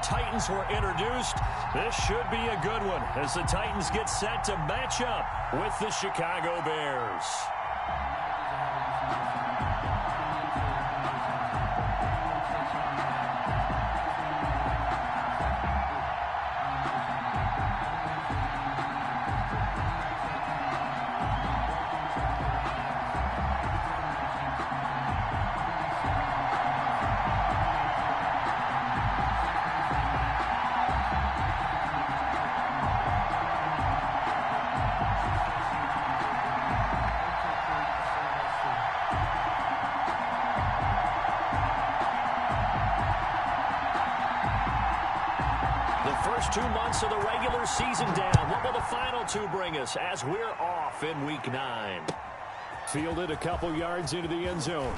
Titans were introduced. This should be a good one as the Titans get set to match up with the Chicago Bears. First 2 months of the regular season down. What will the final two bring us as we're off in week 9? Fielded a couple yards into the end zone.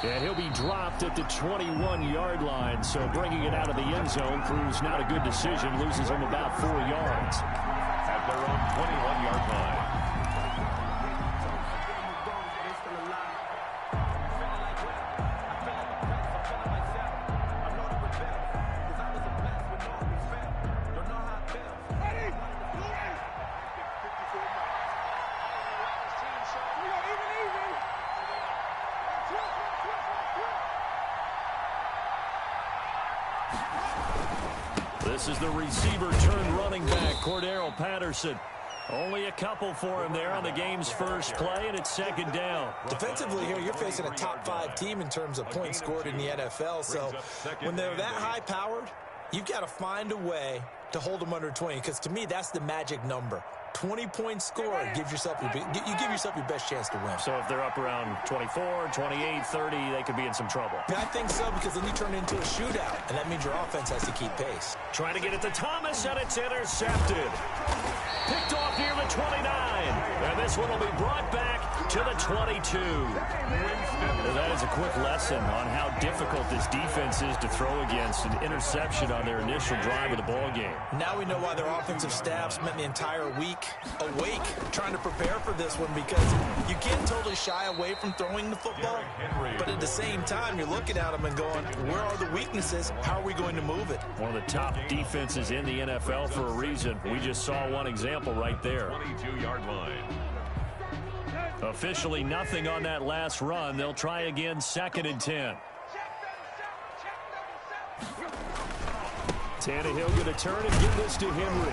And he'll be dropped at the 21-yard line. So bringing it out of the end zone proves not a good decision. Loses him about 4 yards. At their own 21-yard line. This is the receiver turned running back, Cordero Patterson. Only a couple for him there on the game's first play, and it's second down. Defensively here, you're facing a top-5 team in terms of points scored in the NFL. So when they're that high-powered, you've got to find a way to hold them under 20, because to me, that's the magic number. 20 points scored gives yourself you give yourself your best chance to win. So if they're up around 24, 28, 30, they could be in some trouble. I think so, because then you turn it into a shootout, and that means your offense has to keep pace. Trying to get it to Thomas, and it's intercepted. Picked off near the 29. And this one will be brought back to the 22. Well, that is a quick lesson on how difficult this defense is to throw against. An interception on their initial drive of the ball game. Now we know why their offensive staff spent the entire week awake trying to prepare for this one, because you can't totally shy away from throwing the football, but at the same time you're looking at them and going, where are the weaknesses? How are we going to move it? One of the top defenses in the NFL for a reason. We just saw one example right there. 22-yard line. Officially nothing on that last run. They'll try again, 2nd and 10. Tannehill going to turn and give this to Henry.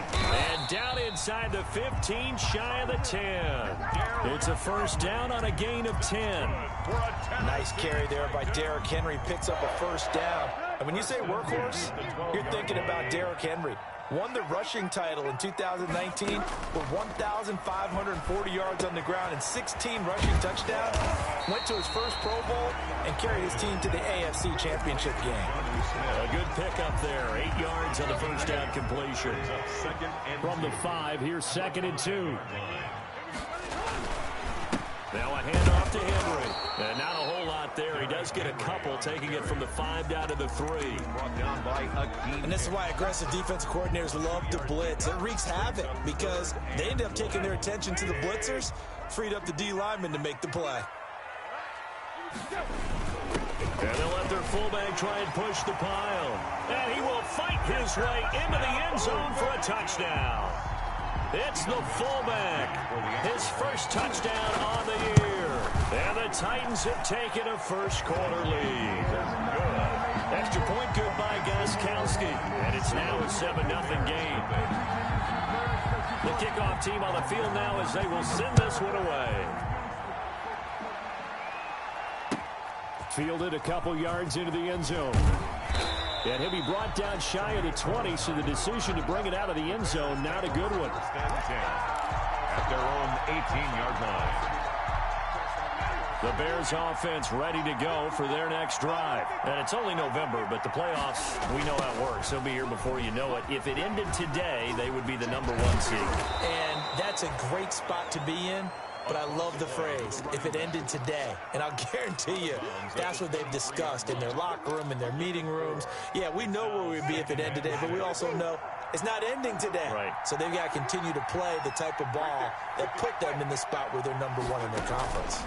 And down inside the 15, shy of the 10. It's a first down on a gain of 10. Nice carry there by Derrick Henry. Picks up a first down. And when you say workhorse, you're thinking about Derrick Henry. Won the rushing title in 2019 with 1,540 yards on the ground and 16 rushing touchdowns. Went to his first Pro Bowl and carried his team to the AFC Championship game. A good pickup there. 8 yards on the first down completion. From the 5, here's 2nd and 2. Now a handoff to Henry. And not a whole lot there. He does get a couple, taking it from the 5 down to the 3. Brought down by and this is why aggressive defensive coordinators love to blitz. It wreaks havoc because they end up taking their attention to the blitzers, freed up the D lineman to make the play. And they'll let their fullback try and push the pile. And he will fight his way into the end zone for a touchdown. It's the fullback. His first touchdown on the year. And the Titans have taken a first-quarter lead. Good. Extra point good by Gostkowski. And it's now a 7-0 game. The kickoff team on the field now as they will send this one away. Fielded a couple yards into the end zone. And he'll be brought down shy of the 20, so the decision to bring it out of the end zone, not a good one. At their own 18-yard line. The Bears offense ready to go for their next drive. And it's only November, but the playoffs, we know how it works. They'll be here before you know it. If it ended today, they would be the #1 seed. And that's a great spot to be in. But I love the phrase, if it ended today. And I'll guarantee you, that's what they've discussed in their locker room, in their meeting rooms. Yeah, we know where we'd be if it ended today, but we also know it's not ending today. Right. So they've got to continue to play the type of ball that put them in the spot where they're #1 in their conference.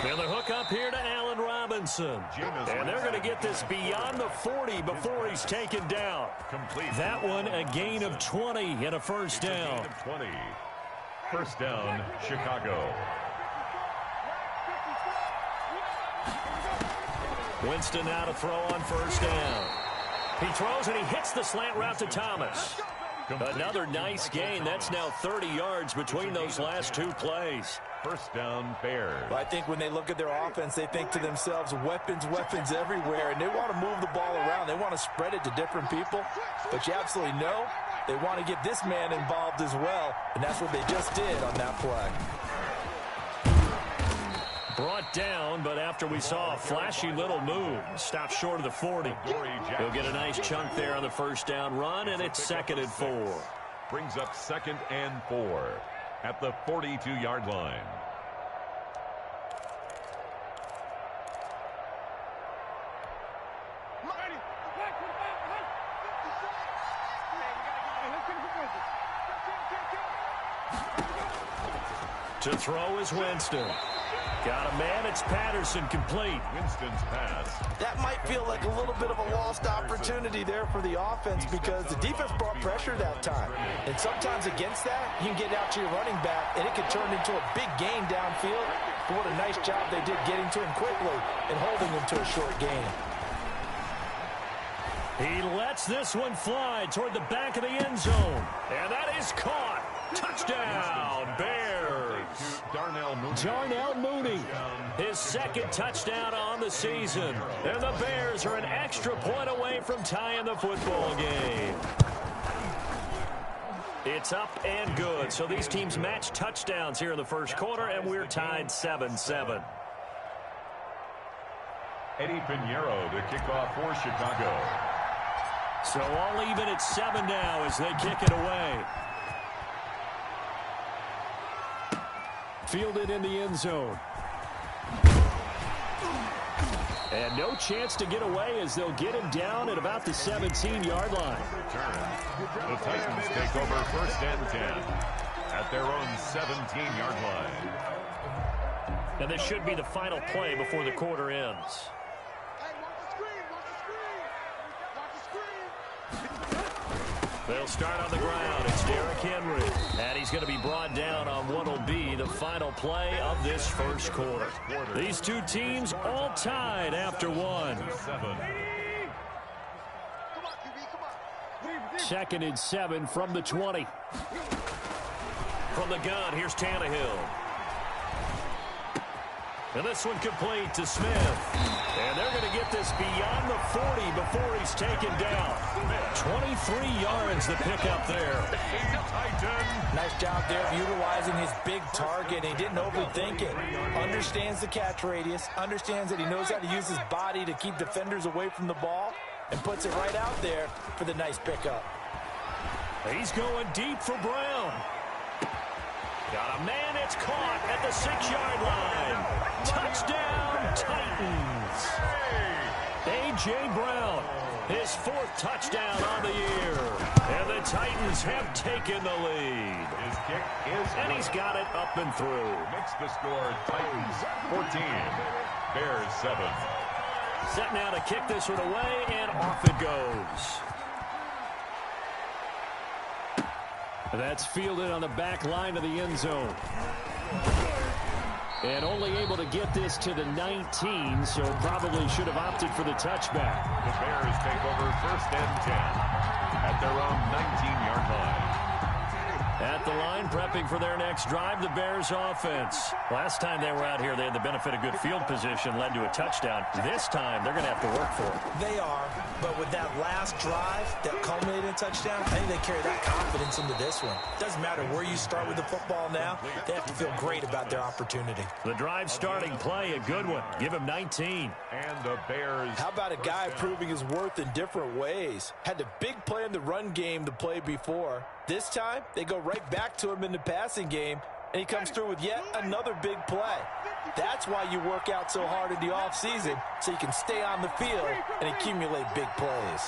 And the hook up here to Allen Robinson. And they're going to get this beyond the 40 before he's taken down. That one a gain of 20 and a first down. 20. First down, Chicago. Winston now to throw on first down. He throws and he hits the slant route to Thomas. Another nice gain. That's now 30 yards between those last two plays. First down, Bears. Well, I think when they look at their offense, they think to themselves, weapons, weapons everywhere, and they want to move the ball around. They want to spread it to different people, but you absolutely know they want to get this man involved as well, and that's what they just did on that play. Brought down, but after we saw a flashy little move, stopped short of the 40. He'll get a nice chunk there on the first down run, and it's 2nd and 4. Brings up 2nd and 4 at the 42-yard line. To throw is Winston. Got a man, it's Patterson, complete. Winston's pass. That might feel like a little bit of a lost opportunity there for the offense because the defense brought pressure that time. And sometimes against that, you can get out to your running back, and it can turn into a big gain downfield. But what a nice job they did getting to him quickly and holding him to a short gain. He lets this one fly toward the back of the end zone. And that is caught. Touchdown, Bears. Darnell Mooney, his 2nd touchdown on the season. And the Bears are an extra point away from tying the football game. It's up and good. So these teams match touchdowns here in the first quarter, and we're tied 7-7. Eddie Pinheiro to kick off for Chicago. So all even at 7 now as they kick it away. Fielded in the end zone. And no chance to get away as they'll get him down at about the 17-yard line. The Titans take over 1st and 10 at their own 17-yard line. And this should be the final play before the quarter ends. They'll start on the ground. It's Derrick Henry. And he's going to be brought down on what will be the final play of this first quarter. These two teams all tied after one. 2nd and 7 from the 20. From the gun, here's Tannehill. And this one complete to Smith. And they're going to get this beyond the 40 before he's taken down. 23 yards the pickup there. Nice job there of utilizing his big target. He didn't overthink it. Understands the catch radius. Understands that he knows how to use his body to keep defenders away from the ball. And puts it right out there for the nice pickup. He's going deep for Brown. Got a man, it's caught at the 6-yard line. Touchdown, Titans. A.J. Brown, his 4th touchdown on the year. And the Titans have taken the lead. His kick is and he's got it up and through. Makes the score Titans 14, Bears 7. Set now to kick this one away, and off it goes. That's fielded on the back line of the end zone. And only able to get this to the 19, so probably should have opted for the touchback. The Bears take over 1st and 10 at their own 19-yard line. At the line, prepping for their next drive, the Bears offense. Last time they were out here, they had the benefit of good field position, led to a touchdown. This time, they're going to have to work for it. They are, but with that last drive that culminated in a touchdown, I think they carry that confidence into this one. Doesn't matter where you start with the football now, they have to feel great about their opportunity. The drive starting play, a good one. Give him 19. And the Bears. How about a guy proving his worth in different ways? Had the big play in the run game the play before. This time, they go right back to him in the passing game, and he comes through with yet another big play. That's why you work out so hard in the offseason, so you can stay on the field and accumulate big plays.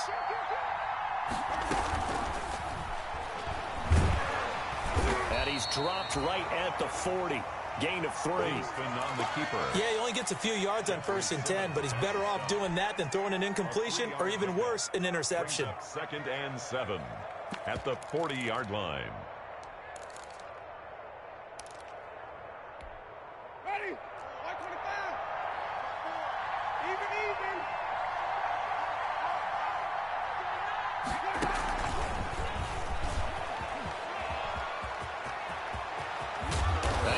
And he's dropped right at the 40. Gain of 3. On the keeper. Yeah, he only gets a few yards on 1st and 10, but he's better off doing that than throwing an incompletion or even worse, an interception. 2nd and 7 at the 40-yard line. Ready? 125. Even.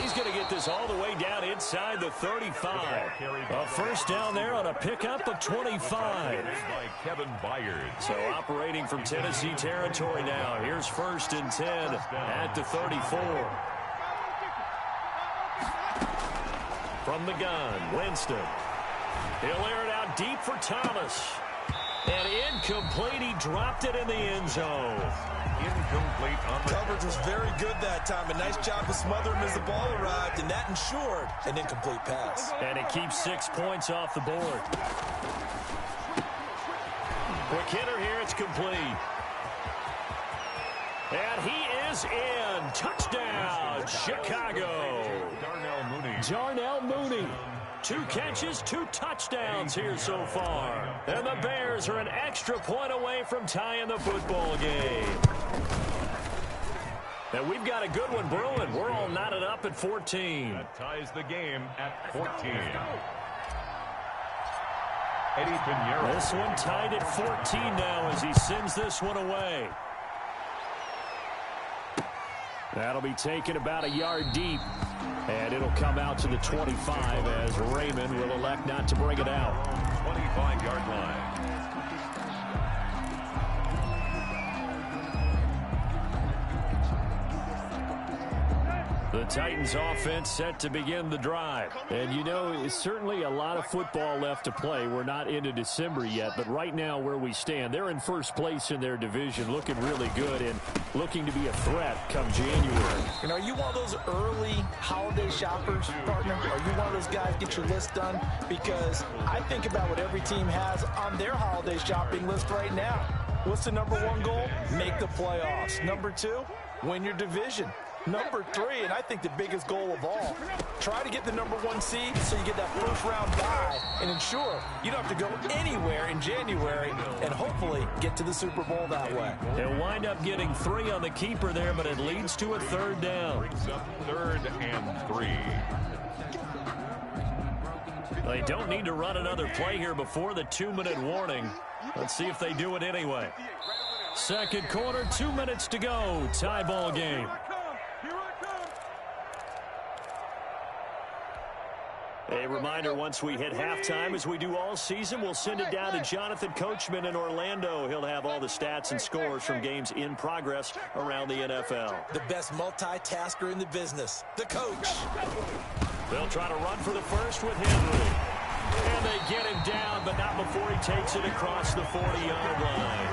He's going to get this all the way down inside the 35. A first down there on a pickup of 25. By Kevin Byard. So operating from Tennessee territory now. Here's 1st and 10 at the 34. From the gun, Winston. He'll air it out deep for Thomas. And incomplete. He dropped it in the end zone. Incomplete on the Coverage was very good that time. A nice job to smother him as the ball arrived, and that ensured an incomplete pass. And it keeps 6 points off the board. Quick hitter here. It's complete. And he is in. Touchdown, Chicago. Darnell Mooney. 2 catches, 2 touchdowns here so far. And the Bears are an extra point away from tying the football game. And we've got a good one brewing. We're all knotted up at 14. That ties the game at 14. Eddie Pinheiro. This one tied at 14 now as he sends this one away. That'll be taken about a yard deep. And it'll come out to the 25 as Raymond will elect not to bring it out. 25-yard line. The Titans offense set to begin the drive. And you know, it's certainly a lot of football left to play. We're not into December yet, but right now where we stand, they're in first place in their division, looking really good and looking to be a threat come January. And are you one of those early holiday shoppers, partner? Are you one of those guys get your list done? Because I think about what every team has on their holiday shopping list right now. What's the #1 goal? Make the playoffs. #2, win your division. #3, and I think the biggest goal of all, try to get the #1 seed so you get that first-round bye and ensure you don't have to go anywhere in January and hopefully get to the Super Bowl that way. They'll wind up getting 3 on the keeper there, but it leads to a 3rd down. Brings up 3rd and 3. They don't need to run another play here before the 2-minute warning. Let's see if they do it anyway. Second quarter, 2 minutes to go. Tie ball game. A reminder, once we hit halftime, as we do all season, we'll send it down to Jonathan Coachman in Orlando. He'll have all the stats and scores from games in progress around the NFL. The best multitasker in the business, the coach. They'll try to run for the first with Henry. And they get him down, but not before he takes it across the 40-yard line.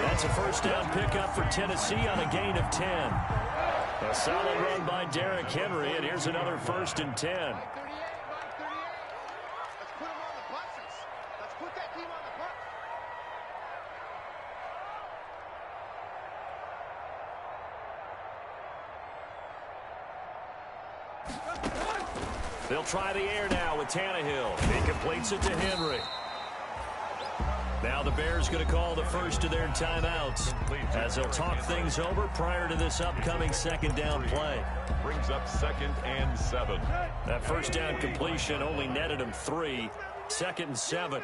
That's a first down pickup for Tennessee on a gain of 10. A solid run by Derrick Henry, and here's another 1st and 10. They'll try the air now with Tannehill. He completes it to Henry. Now the Bears going to call the first of their timeouts as they'll talk things over prior to this upcoming 2nd down play. Brings up 2nd and 7. That first down completion only netted him 3. 2nd and 7.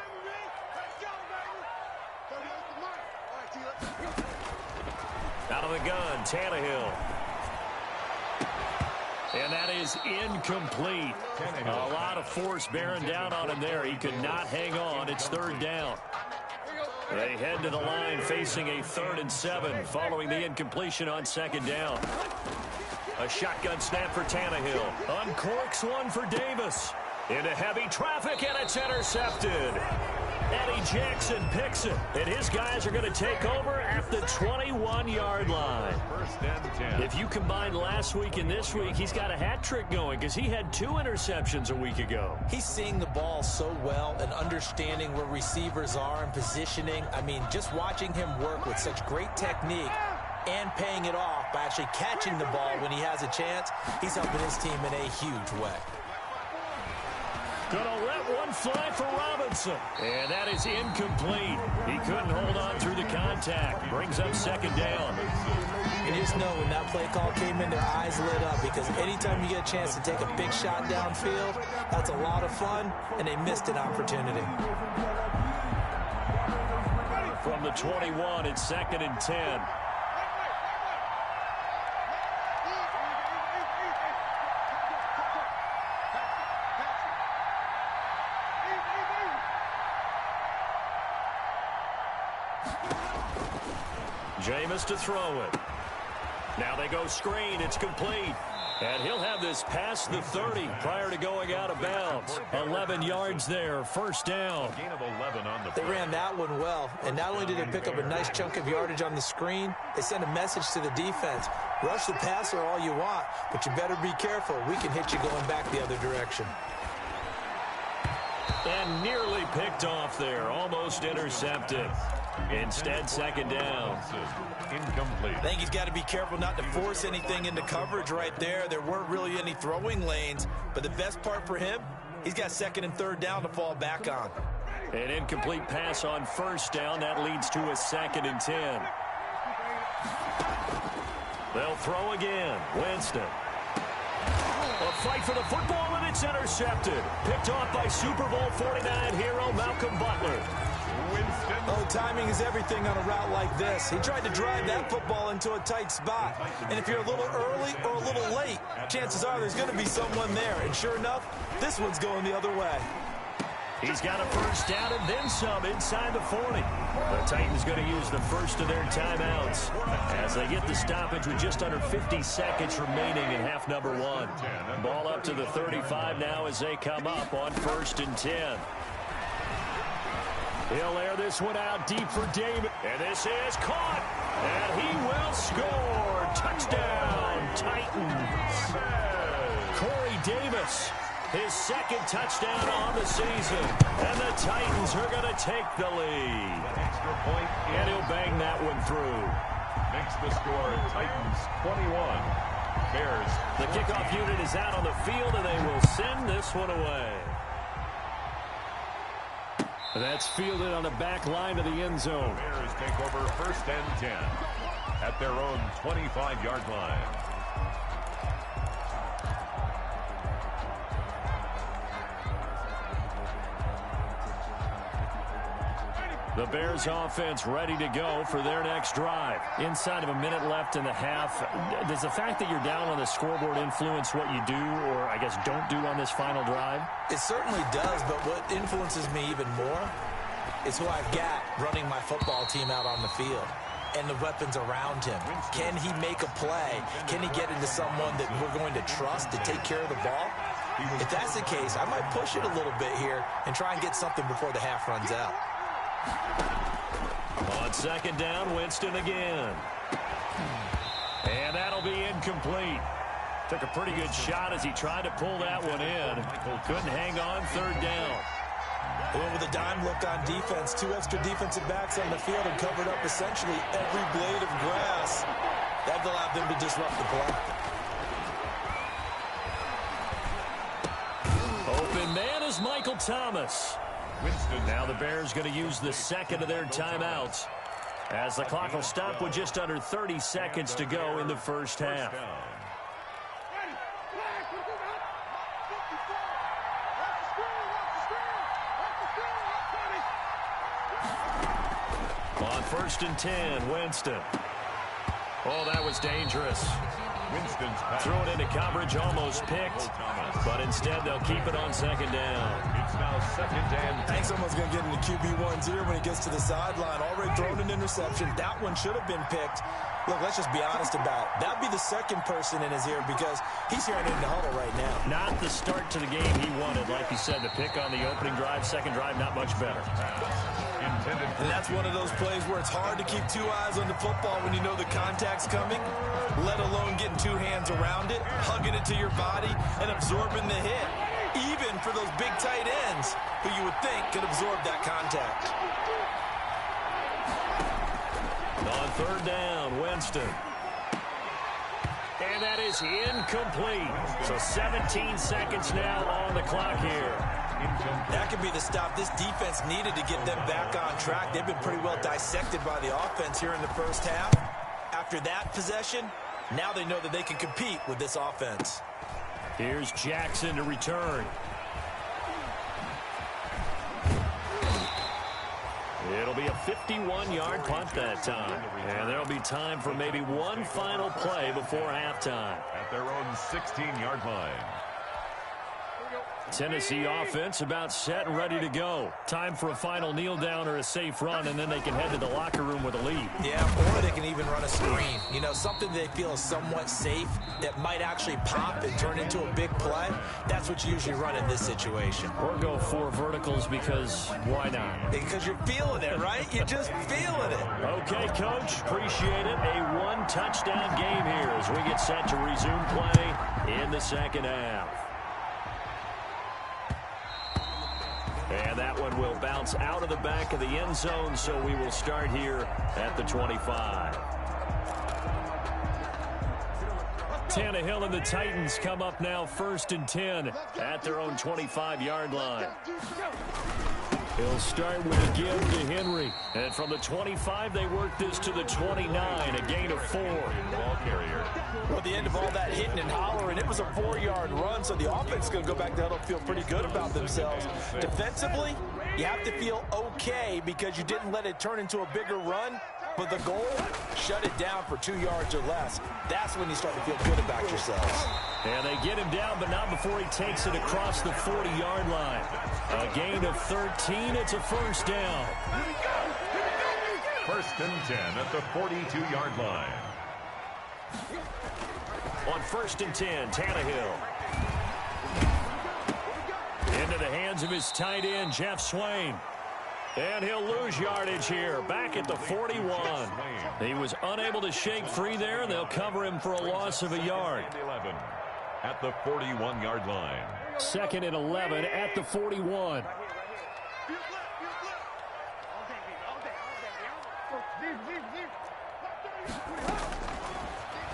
Out of the gun, Tannehill. And that is incomplete. A lot of force bearing down on him there. He could not hang on. It's 3rd down. They head to the line facing a 3rd and 7 following the incompletion on 2nd down. A shotgun snap for Tannehill. Uncorks one for Davis. Into heavy traffic, and it's intercepted. Eddie Jackson picks it, and his guys are going to take over at the 21-yard line. 1st and 10. If you combine last week and this week, he's got a hat trick going because he had 2 interceptions a week ago. He's seeing the ball so well and understanding where receivers are and positioning. I mean, just watching him work with such great technique and paying it off by actually catching the ball when he has a chance. He's helping his team in a huge way. Gonna let one fly for Robinson. And that is incomplete. He couldn't hold on through the contact. Brings up second down. You just know when that play call came in, their eyes lit up, because anytime you get a chance to take a big shot downfield, that's a lot of fun, and they missed an opportunity. From the 21, it's 2nd and 10. Jameis to throw it. Now they go screen. It's complete. And he'll have this past the 30 prior to going out of bounds. 11 yards there. First down. Gain of 11 on the They ran that one well. And not only did they pick up a nice chunk of yardage on the screen, they sent a message to the defense. Rush the passer all you want, but you better be careful. We can hit you going back the other direction. And nearly picked off there. Almost intercepted. Instead, second down. Incomplete. I think he's got to be careful not to force anything into coverage right there. There weren't really any throwing lanes, but the best part for him, he's got 2nd and 3rd down to fall back on. An incomplete pass on first down. That leads to a 2nd and 10. They'll throw again. Winston. A fight for the football, and it's intercepted. Picked off by Super Bowl 49 hero Malcolm Butler. Winston. Oh, timing is everything on a route like this. He tried to drive that football into a tight spot. And if you're a little early or a little late, chances are there's going to be someone there. And sure enough, this one's going the other way. He's got a first down and then some inside the 40. The Titans going to use the first of their timeouts as they get the stoppage with just under 50 seconds remaining in half number 1. Ball up to the 35 now as they come up on 1st and 10. He'll air this one out deep for Davis. And this is caught. And he will score. Touchdown, Titans. Corey Davis, his 2nd touchdown on the season. And the Titans are going to take the lead. Extra point. And he'll bang that one through. Makes the score Titans 21. Bears. The kickoff unit is out on the field, and they will send this one away. That's fielded on the back line of the end zone. Bears take over 1st and 10 at their own 25-yard line. The Bears offense ready to go for their next drive. Inside of a minute left in the half, does the fact that you're down on the scoreboard influence what you do, or I guess don't do on this final drive? It certainly does, but what influences me even more is who I've got running my football team out on the field and the weapons around him. Can he make a play? Can he get into someone that we're going to trust to take care of the ball? If that's the case, I might push it a little bit here and try and get something before the half runs out. On 2nd down, Winston again. And that'll be incomplete. Took a pretty good shot as he tried to pull that one in. Couldn't hang on 3rd down. They went with a dime look on defense. 2 extra defensive backs on the field and covered up essentially every blade of grass. That allowed them to disrupt the play. Open man is Michael Thomas. Winston. Now the Bears going to use the 2nd of their timeouts as the clock will stop with just under 30 seconds to go in the first half. On 1st and 10, Winston. Oh, that was dangerous. Winston's pass. Throw it into coverage, almost picked, but instead they'll keep it on 2nd down. It's now 2nd and 10. Hank's almost going to get into QB1s here when he gets to the sideline. Already thrown an interception. That one should have been picked. Look, let's just be honest about it. That'd be the 2nd person in his ear because he's hearing it in the huddle right now. Not the start to the game he wanted. Like you said, the pick on the opening drive, 2nd drive, not much better. And that's one of those plays where it's hard to keep 2 eyes on the football when you know the contact's coming, let alone getting 2 hands around it, hugging it to your body, and absorbing the hit, even for those big tight ends who you would think could absorb that contact. On 3rd down, Winston. And that is incomplete. So 17 seconds now on the clock here. That could be the stop this defense needed to get them back on track. They've been pretty well dissected by the offense here in the first half. After that possession, now they know that they can compete with this offense. Here's Jackson to return. It'll be a 51-yard punt that time. And there'll be time for maybe one final play before halftime. At their own 16-yard line. Tennessee offense about set and ready to go. Time for a final kneel down or a safe run, and then they can head to the locker room with a lead. Yeah, or they can even run a screen. You know, something they feel is somewhat safe that might actually pop and turn into a big play. That's what you usually run in this situation. Or go 4 verticals because why not? Because you're feeling it, right? You're just feeling it. Okay, Coach. Appreciate it. A one-touchdown game here as we get set to resume play in the second half. And that one will bounce out of the back of the end zone, so we will start here at the 25. Tannehill and the Titans come up now 1st and 10 at their own 25-yard line. He'll start with a give to Henry. And from the 25, they work this to the 29, a gain of 4. Ball carrier. Well, at the end of all that hitting and hollering, it was a 4-yard run, so the offense is going to go back there and feel pretty good about themselves. Defensively, you have to feel okay because you didn't let it turn into a bigger run, but the goal, shut it down for 2 yards or less. That's when you start to feel good about yourselves. And they get him down, but not before he takes it across the 40-yard line. A gain of 13. It's a first down. 1st and 10 at the 42-yard line. On 1st and 10, Tannehill. Into the hands of his tight end, Jeff Swain. And he'll lose yardage here, back at the 41. He was unable to shake free there, and they'll cover him for a loss of a yard. 11 at the 41-yard line. 2nd and 11 at the 41.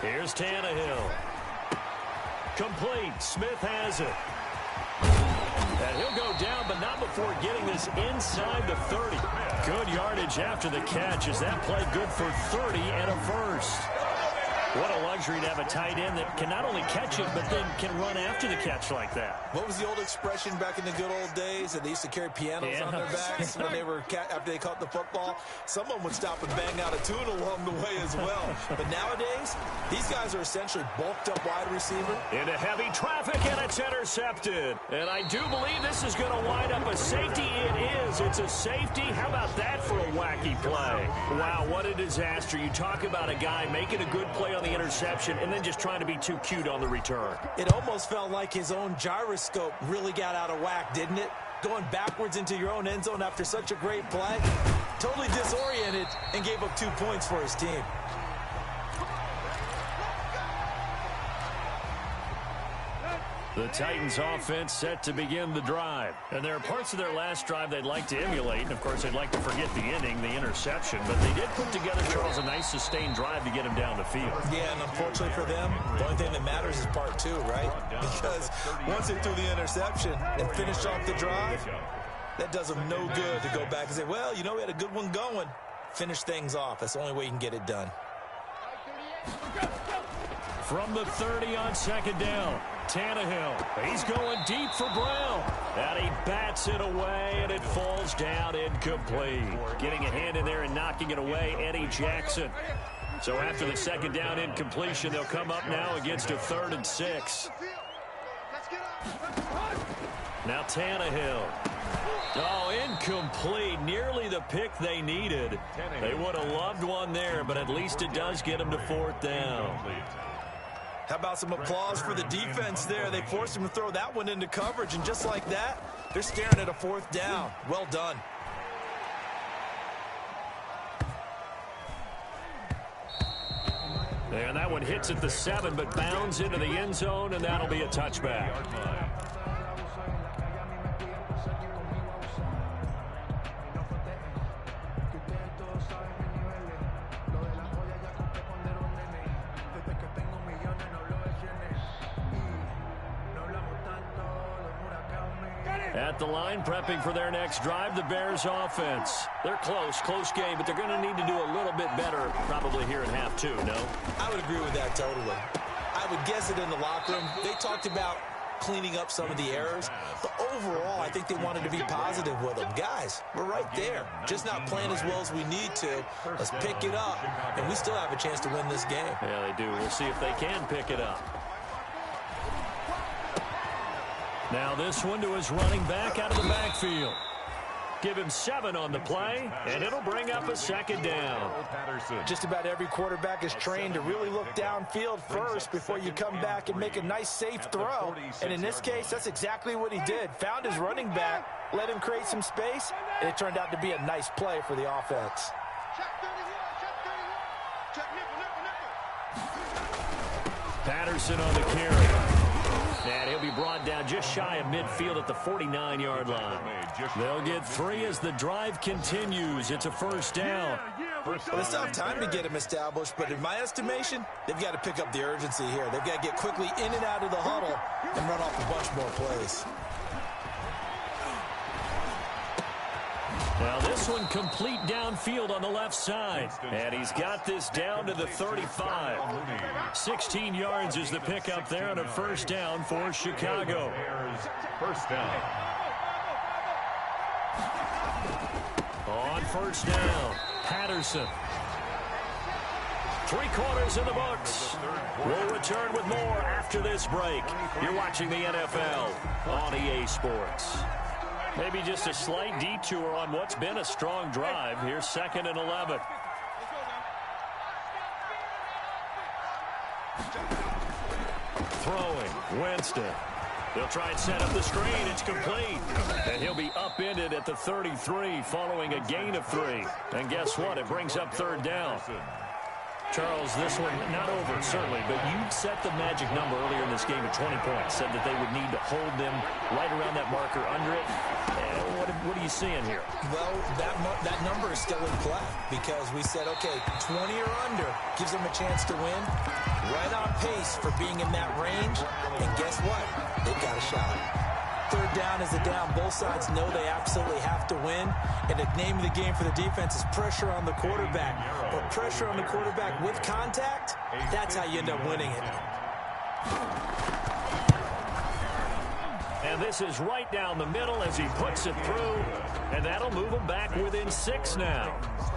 Here's Tannehill. Complete. Smith has it. And he'll go down, but not before getting this inside the 30. Good yardage after the catch as that play good for 30 and a first. What a luxury to have a tight end that can not only catch it, but then can run after the catch like that. What was the old expression back in the good old days that they used to carry pianos on their backs when they were after they caught the football? Someone would stop and bang out a tune along the way as well. But nowadays, these guys are essentially bulked up wide receiver. Into heavy traffic, and it's intercepted. And I do believe this is going to wind up a safety. It is. It's a safety. How about that for a wacky play? Wow, what a disaster. You talk about a guy making a good play on the interception and then just trying to be too cute on the return. It almost felt like his own gyroscope really got out of whack, didn't it? Going backwards into your own end zone after such a great play. Totally disoriented and gave up 2 points for his team. The Titans offense set to begin the drive. And there are parts of their last drive they'd like to emulate. And, of course, they'd like to forget the inning, the interception. But they did put together, Charles, a nice sustained drive to get him down the field. Yeah, and unfortunately for them, the only thing that matters is part 2, right? Because once they threw the interception and finished off the drive, that does them no good to go back and say, well, you know, we had a good one going. Finish things off. That's the only way you can get it done. From the 30 on 2nd down, Tannehill. He's going deep for Brown. And he bats it away, and it falls down incomplete. Getting a hand in there and knocking it away, Eddie Jackson. So after the 2nd down incompletion, they'll come up now against a 3rd and 6. Now Tannehill. Oh, incomplete. Nearly the pick they needed. They would have loved one there, but at least it does get them to 4th down. How about some applause for the defense there? They forced him to throw that one into coverage, and just like that, they're staring at a 4th down. Well done. And that one hits at the 7, but bounds into the end zone, and that'll be a touchback. At the line, prepping for their next drive, the Bears offense. They're close game, but they're going to need to do a little bit better probably here in half two, no? I would agree with that totally. I would guess it in the locker room. They talked about cleaning up some of the errors, but overall, I think they wanted to be positive with them. Guys, we're right there. Just not playing as well as we need to. Let's pick it up, and we still have a chance to win this game. Yeah, they do. We'll see if they can pick it up. Now this one to his running back out of the backfield. Give him 7 on the play, and it'll bring up a second down. Just about every quarterback is trained to really look downfield first before you come back and make a nice, safe throw. And in this case, that's exactly what he did. Found his running back, let him create some space, and it turned out to be a nice play for the offense. Patterson on the carry. And he'll be brought down just shy of midfield at the 49-yard line. They'll get 3 as the drive continues. It's a first down. Well, they still have time to get him established, but in my estimation, they've got to pick up the urgency here. They've got to get quickly in and out of the huddle and run off a bunch more plays. Now this one complete downfield on the left side. And he's got this down to the 35. 16 yards is the pickup there on a first down for Chicago. First down. On first down, Patterson. 3 quarters in the books. We'll return with more after this break. You're watching the NFL on EA Sports. Maybe just a slight detour on what's been a strong drive. Here's 2nd and 11. Throwing, Winston. They'll try and set up the screen. It's complete. And he'll be upended at the 33 following a gain of 3. And guess what? It brings up 3rd down. Charles, this one not over, certainly, but you set the magic number earlier in this game at 20 points. Said that they would need to hold them right around that marker under it. What are you seeing here? Well, that number is still in play because we said, okay, 20 or under gives them a chance to win. Right on pace for being in that range. And guess what? They've got a shot. 3rd down is a down. Both sides know they absolutely have to win. And the name of the game for the defense is pressure on the quarterback. But pressure on the quarterback with contact, that's how you end up winning it. And this is right down the middle as he puts it through. And that'll move them back within 6 now.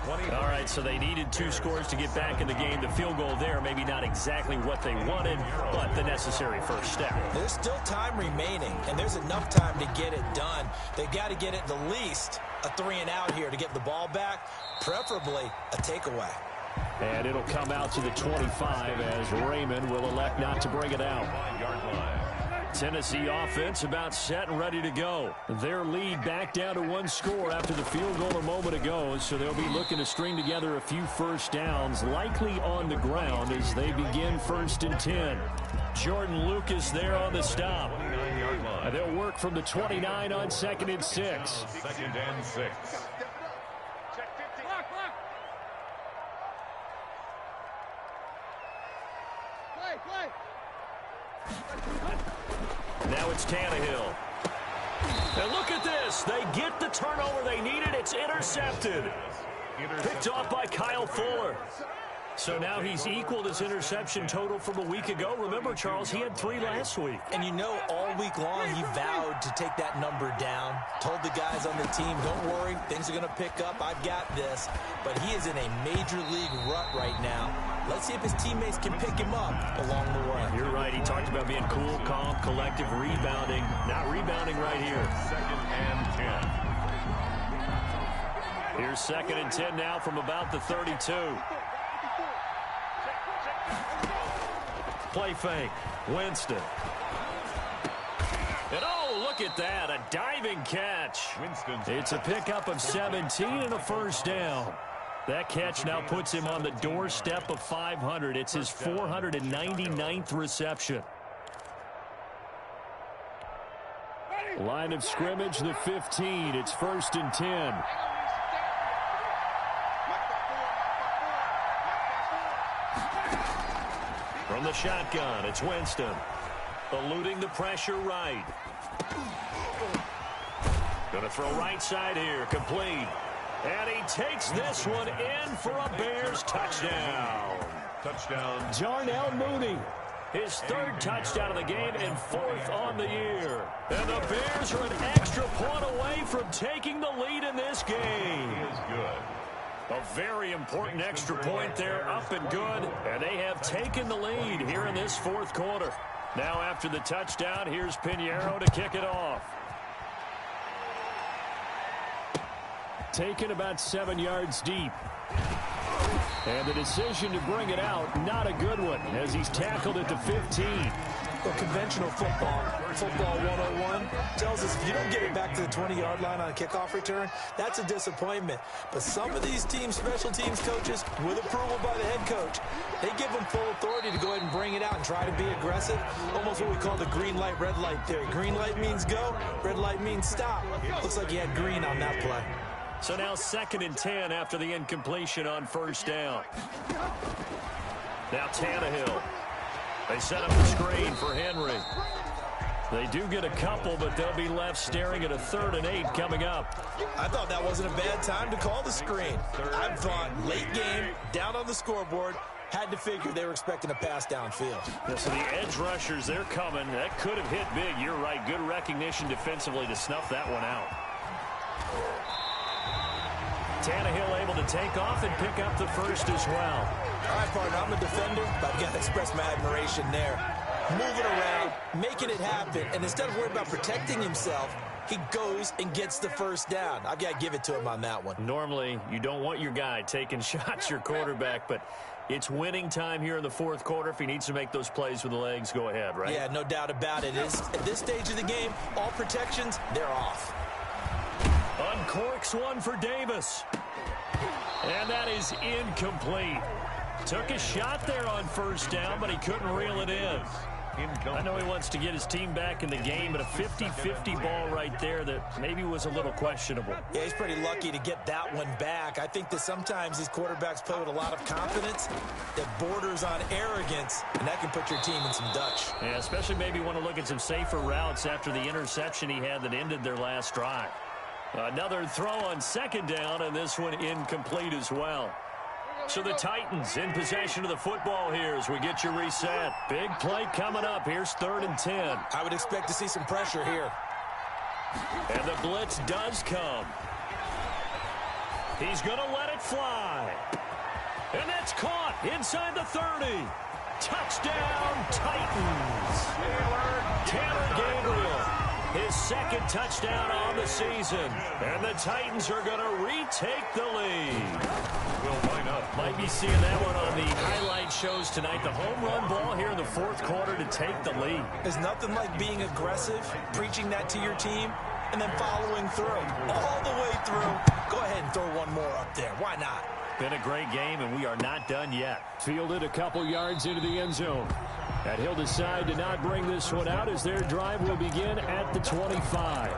All right, so they needed 2 scores to get back in the game. The field goal there, maybe not exactly what they wanted, but the necessary first step. There's still time remaining, and there's enough time to get it done. They've got to get it the least a 3-and-out here to get the ball back, preferably a takeaway. And it'll come out to the 25 as Raymond will elect not to bring it out. Tennessee offense about set and ready to go. Their lead back down to 1 score after the field goal a moment ago, so they'll be looking to string together a few first downs, likely on the ground as they begin 1st and 10. Jordan Lucas there on the stop. And they'll work from the 29 on 2nd and 6. 2nd and 6. Now it's Tannehill. And look at this. They get the turnover they needed. It's intercepted. Picked off by Kyle Fuller. So now he's equaled his interception total from a week ago. Remember, Charles, he had 3 last week. And you know, all week long he vowed to take that number down. Told the guys on the team, don't worry, things are going to pick up. I've got this. But he is in a major league rut right now. Let's see if his teammates can pick him up along the way. You're right. He talked about being cool, calm, collective, rebounding. Not rebounding right here. 2nd and 10. Here's 2nd and 10 now from about the 32. Play fake. Winston. And oh, look at that. A diving catch. It's a pickup of 17 and a first down. That catch now puts him on the doorstep of 500. It's his 499th reception. Line of scrimmage, the 15. It's 1st and 10. From the shotgun, it's Winston. Eluding the pressure right. Gonna throw right side here, complete. And he takes this one in for a Bears touchdown. Touchdown. Darnell Mooney. His third touchdown of the game and fourth on the year. And the Bears are an extra point away from taking the lead in this game. He is good. A very important extra point there, up and good. And they have taken the lead here in this fourth quarter. Now after the touchdown, here's Pinheiro to kick it off. Taken about 7 yards deep. And the decision to bring it out, not a good one, as he's tackled at the 15. Well, conventional football 101, tells us if you don't get it back to the 20-yard line on a kickoff return, that's a disappointment. But some of these teams, special teams coaches, with approval by the head coach, they give them full authority to go ahead and bring it out and try to be aggressive. Almost what we call the green light, red light theory. Green light means go, red light means stop. Looks like he had green on that play. So now 2nd and 10 after the incompletion on first down. Now Tannehill. They set up the screen for Henry. They do get a couple, but they'll be left staring at a 3rd and 8 coming up. I thought that wasn't a bad time to call the screen. I thought late game, down on the scoreboard, had to figure they were expecting a pass downfield. Yeah, so the edge rushers, they're coming. That could have hit big. You're right. Good recognition defensively to snuff that one out. Tannehill able to take off and pick up the first as well. All right, partner, I'm a defender, but I've got to express my admiration there. Moving around, making it happen, and instead of worrying about protecting himself, he goes and gets the first down. I've got to give it to him on that one. Normally, you don't want your guy taking shots, your quarterback, but it's winning time here in the fourth quarter. If he needs to make those plays with the legs, go ahead, right? Yeah, no doubt about it. At this stage of the game, all protections, they're off. Uncorks one for Davis. And that is incomplete. Took a shot there on first down, but he couldn't reel it in. I know he wants to get his team back in the game, but a 50-50 ball right there that maybe was a little questionable. Yeah, he's pretty lucky to get that one back. I think that sometimes these quarterbacks play with a lot of confidence that borders on arrogance, and that can put your team in some Dutch. Yeah, especially maybe want to look at some safer routes after the interception he had that ended their last drive. Another throw on 2nd down, and this one incomplete as well. So the Titans in possession of the football here as we get you reset. Big play coming up. Here's 3rd and 10. I would expect to see some pressure here. And the blitz does come. He's going to let it fly. And that's caught inside the 30. Touchdown, Titans. Taylor Gabriel. His 2nd touchdown on the season. And the Titans are going to retake the lead. Will line up. Might be seeing that one on the highlight shows tonight. The home run ball here in the fourth quarter to take the lead. There's nothing like being aggressive, preaching that to your team, and then following through. All the way through. Go ahead and throw one more up there. Why not? Been a great game, and we are not done yet. Fielded a couple yards into the end zone. And he'll decide to not bring this one out as their drive will begin at the 25.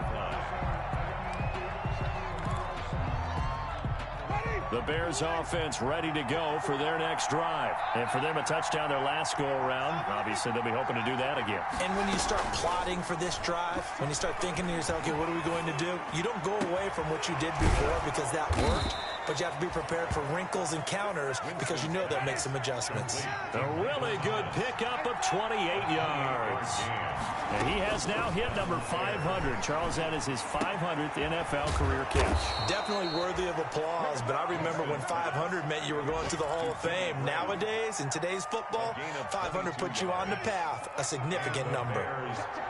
The Bears offense ready to go for their next drive. And for them, a touchdown their last go-around. Obviously, they'll be hoping to do that again. And when you start plotting for this drive, when you start thinking to yourself, okay, what are we going to do? You don't go away from what you did before because that worked. But you have to be prepared for wrinkles and counters because you know they'll make some adjustments. A really good pickup of 28 yards. And he has now hit number 500. Charles, that is his 500th NFL career catch. Definitely worthy of applause, but I remember when 500 meant you were going to the Hall of Fame. Nowadays, in today's football, 500 puts you on the path, a significant number.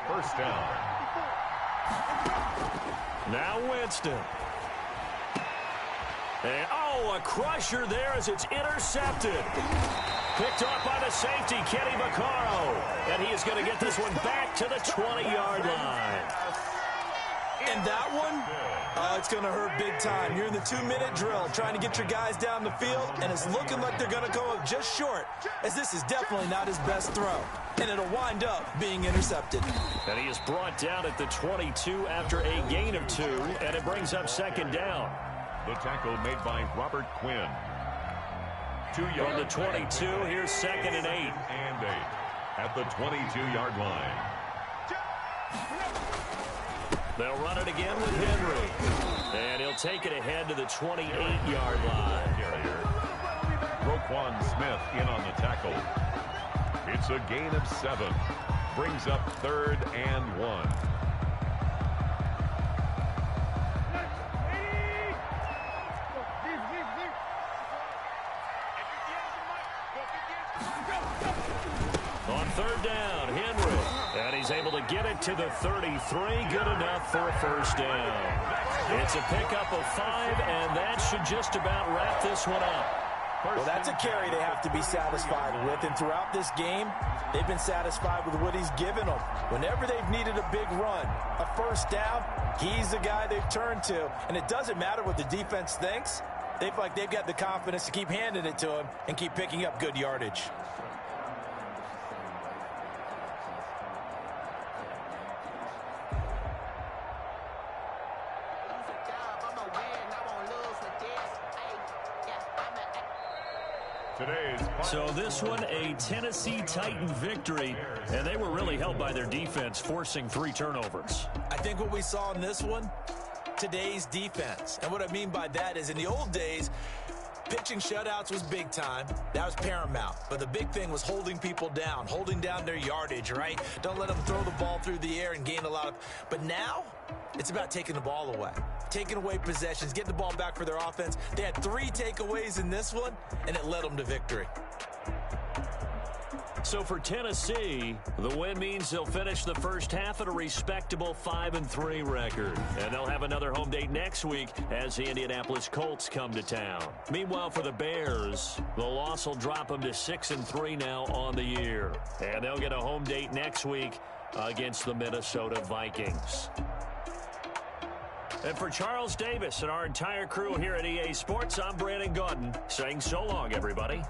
First down. Now Winston. And, oh, a crusher there as it's intercepted. Picked off by the safety, Kenny Vaccaro. And he is going to get this one back to the 20-yard line. And that one, it's going to hurt big time. You're in the 2-minute drill trying to get your guys down the field, and it's looking like they're going to come up just short, as this is definitely not his best throw. And it'll wind up being intercepted. And he is brought down at the 22 after a gain of 2, and it brings up 2nd down. The tackle made by Robert Quinn. 2 yards. From the 22, here's 2nd and 8. And 8 at the 22-yard line. They'll run it again with Henry. And he'll take it ahead to the 28-yard line. Roquan Smith in on the tackle. It's a gain of 7. Brings up 3rd and 1. On 3rd down, Henry. And he's able to get it to the 33. Good enough for a first down. It's a pickup of 5, and that should just about wrap this one up. Well, that's a carry they have to be satisfied with, and throughout this game, they've been satisfied with what he's given them. Whenever they've needed a big run, a first down, he's the guy they've turned to, and it doesn't matter what the defense thinks. They feel like they've got the confidence to keep handing it to him and keep picking up good yardage. So this one, a Tennessee Titan victory, and they were really helped by their defense, forcing 3 turnovers. I think what we saw in this one, today's defense. And what I mean by that is in the old days, pitching shutouts was big time. That was paramount. But the big thing was holding people down, holding down their yardage, right? Don't let them throw the ball through the air and gain a lot of... But now, it's about taking the ball away. Taking away possessions, getting the ball back for their offense. They had 3 takeaways in this one, and it led them to victory. So for Tennessee, the win means they'll finish the first half at a respectable 5-3 record. And they'll have another home date next week as the Indianapolis Colts come to town. Meanwhile, for the Bears, the loss will drop them to 6-3 now on the year. And they'll get a home date next week against the Minnesota Vikings. And for Charles Davis and our entire crew here at EA Sports, I'm Brandon Gaudin saying so long, everybody.